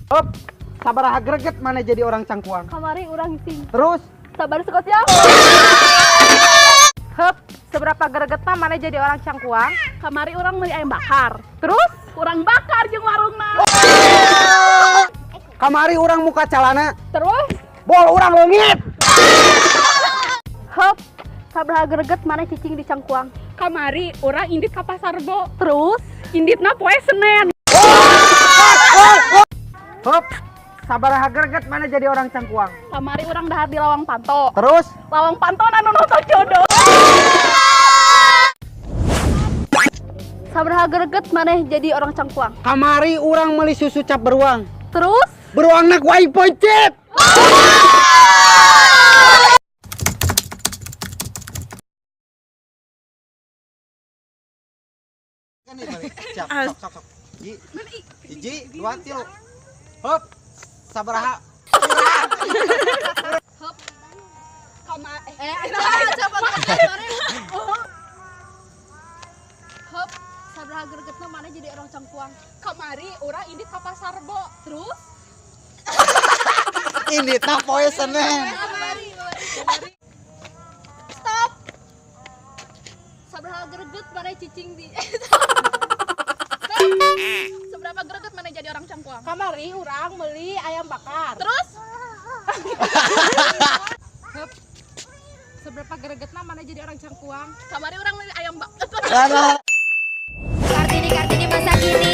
Hop, sabaraha greget mana jadi orang cangkuang. Kamari urang sing. Terus, Sabar sekot ya. Hup, seberapa greget mah mana jadi orang cangkuang? Kamari urang meuli ayam bakar. Terus urang bakar jeung warungna. kamari orang muka calana. Terus Bol orang leungit. hup, sabaraha greget mana cicing di cangkuang? Kamari urang indit ka pasar Bo. Terus inditna poe Senen. Hop, sabaraha greget mana jadi orang cangkuang. Kamari urang dahar di lawang panto. Terus, Lawang panto anu nonton jodoh. Sabaraha greget maneh jadi orang cangkuang. kamari orang meuli susu cap beruang. Terus Beruangna ku ai poncet. Siap, sok. Hiji, dua, tilu. Hop, sabaraha. Hop, sabaraha gregetna mana jadi orang cangkuang? Kamari urang indit ka pasar Bo. Terus Ini tah poe Senen. stop. Sabaraha greget mana cicing di Seberapa greget mana jadi orang cangkuang? Kamari urang meuli ayam bakar. Terus Hup, seberapa gregetna mana jadi orang cangkuang? Kamari urang meuli ayam bakar. Kartini masa kini